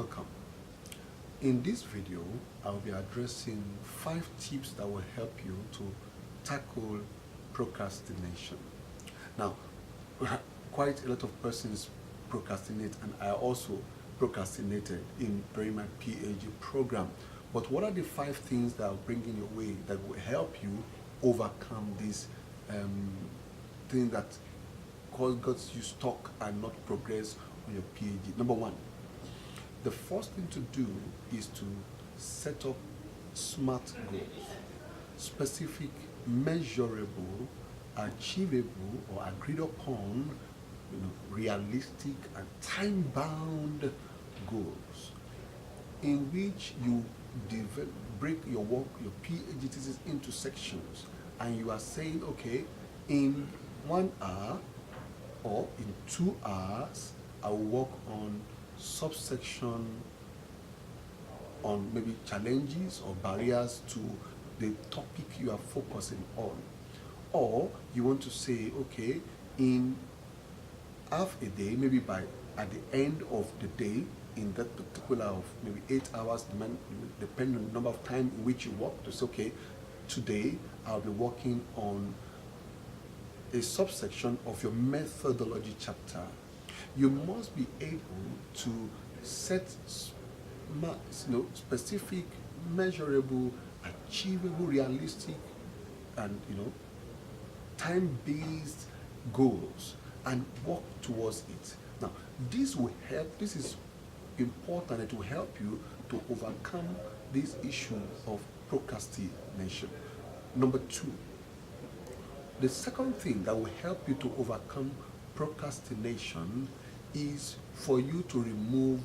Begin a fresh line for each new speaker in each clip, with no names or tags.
Welcome. In this video, I'll be addressing 5 tips that will help you to tackle procrastination. Now, quite a lot of persons procrastinate, and I also procrastinated during my PhD program. But what are the 5 things that I'll bring in your way that will help you overcome this thing that gets you stuck and not progress on your PhD? Number 1, the first thing to do is to set up SMART goals, specific, measurable, achievable, or agreed upon, realistic and time-bound goals, in which you break your work, your PhD thesis into sections, and you are saying, okay, in 1 hour or in 2 hours, I will work on subsection on maybe challenges or barriers to the topic you are focusing on. Or you want to say, okay, in half a day, maybe at the end of the day, in that particular of maybe 8 hours, depending on the number of time in which you work, to say, okay, today I'll be working on a subsection of your methodology chapter. You must be able to set specific, measurable, achievable, realistic, and time-based goals and work towards it. Now, this will help. This is important. It will help you to overcome this issue of procrastination. Number 2, the second thing that will help you to overcome procrastination is for you to remove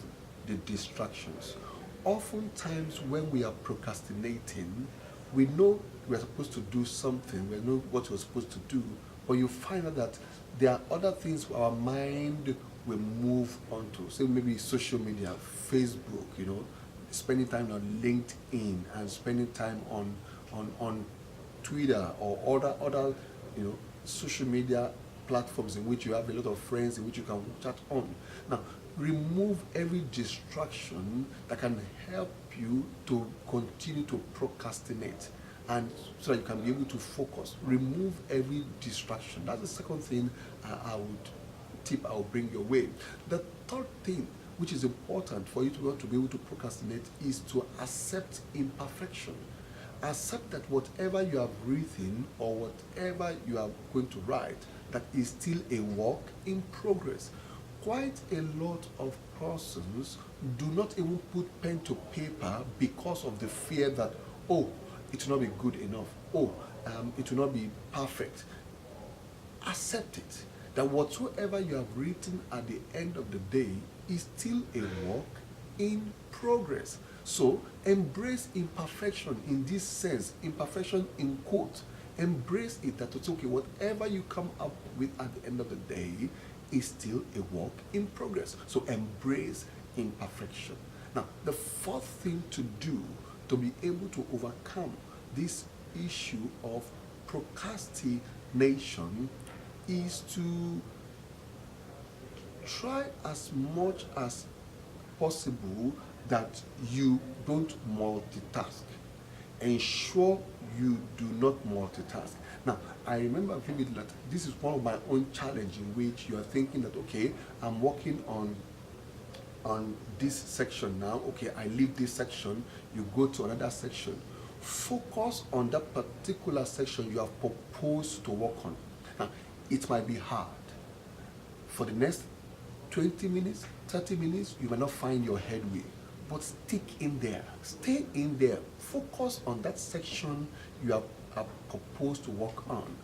the distractions. Oftentimes when we are procrastinating, we know we're supposed to do something, we know what we're supposed to do, but you find out that there are other things our mind will move onto. Say maybe social media, Facebook, spending time on LinkedIn and spending time on Twitter or other social media platforms in which you have a lot of friends, in which you can chat on. Now, remove every distraction that can help you to continue to procrastinate, and so that you can be able to focus. Remove every distraction. That's the second thing I will bring your way. The third thing, which is important for you to be able to procrastinate, is to accept imperfection. Accept that whatever you have written or whatever you are going to write, that is still a work in progress. Quite a lot of persons do not even put pen to paper because of the fear that, oh, it will not be good enough. Oh, it will not be perfect. Accept it, that whatsoever you have written at the end of the day is still a work in progress. So embrace imperfection in this sense, imperfection in quote. Embrace it, that it's okay, whatever you come up with at the end of the day is still a work in progress. So embrace imperfection. Now, the fourth thing to do to be able to overcome this issue of procrastination is to try as much as possible that you don't multitask. Ensure you do not multitask. Now, I remember vividly that this is one of my own challenge, in which you are thinking that, okay, I'm working on this section now. Okay, I leave this section, you go to another section. Focus on that particular section you have proposed to work on. Now, it might be hard. For the next 20 minutes, 30 minutes, you may not find your headway. But stick in there, stay in there, focus on that section you have proposed to work on.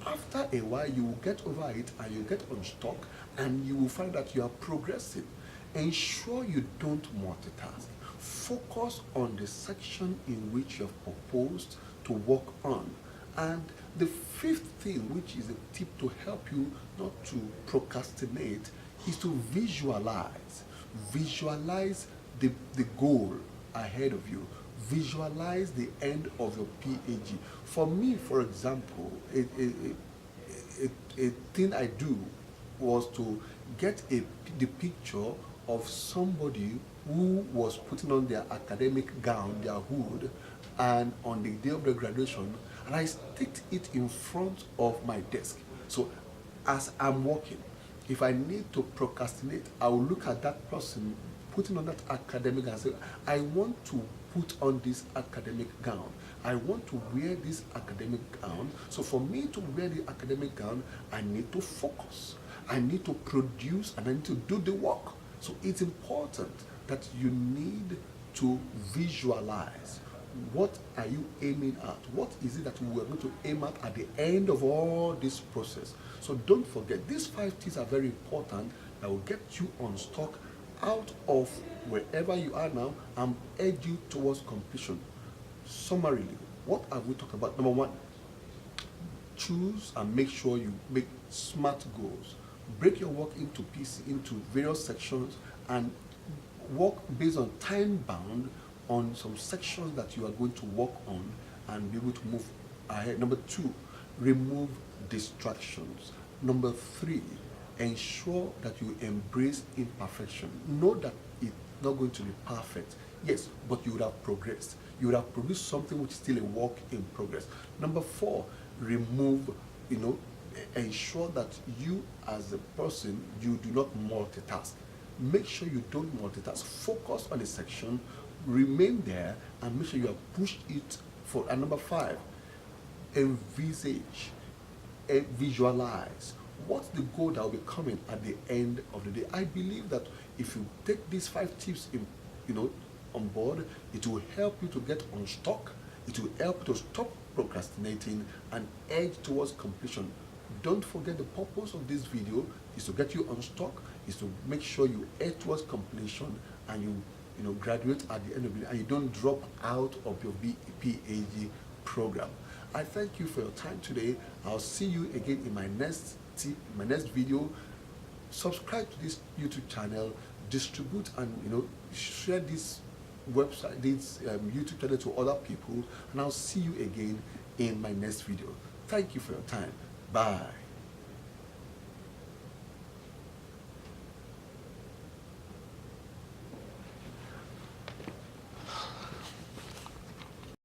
After a while, you will get over it and you get unstuck, and you will find that you are progressing. Ensure you don't multitask. Focus on the section in which you have proposed to work on. And the fifth thing, which is a tip to help you not to procrastinate, is to visualize. Visualize the goal ahead of you. Visualize the end of your PhD. For me, for example, a thing I do was to get the picture of somebody who was putting on their academic gown, their hood, and on the day of the graduation, and I sticked it in front of my desk. So as I'm working, if I need to procrastinate, I will look at that person putting on that academic gown and say, I want to put on this academic gown. I want to wear this academic gown. So for me to wear the academic gown, I need to focus. I need to produce and I need to do the work. So it's important that you need to visualize. What are you aiming at? What is it that we are going to aim at the end of all this process? So don't forget, these 5 things are very important that will get you unstuck out of wherever you are now and edge you towards completion. Summarily, what have we talked about? Number 1, choose and make sure you make SMART goals. Break your work into pieces, into various sections, and work based on time bound on some sections that you are going to work on and be able to move ahead. Number 2, remove distractions. Number 3, ensure that you embrace imperfection. Know that it's not going to be perfect, yes, but you would have progressed. You would have produced something which is still a work in progress. Number 4, remove, ensure that you as a person, you do not multitask. Make sure you don't multitask. Focus on a section, remain there, and make sure you have pushed it for. And number 5, envisage, visualize. What's the goal that will be coming at the end of the day? I believe that if you take these 5 tips on board, it will help you to get unstuck. It will help you to stop procrastinating and edge towards completion. Don't forget, the purpose of this video is to get you unstuck, is to make sure you edge towards completion and you graduate at the end of the day and you don't drop out of your PhD program. I thank you for your time today. I'll see you again in my next tip, my next video. Subscribe to this YouTube channel, distribute and share this website, this YouTube channel to other people, and I'll see you again in my next video. Thank you for your time. Bye.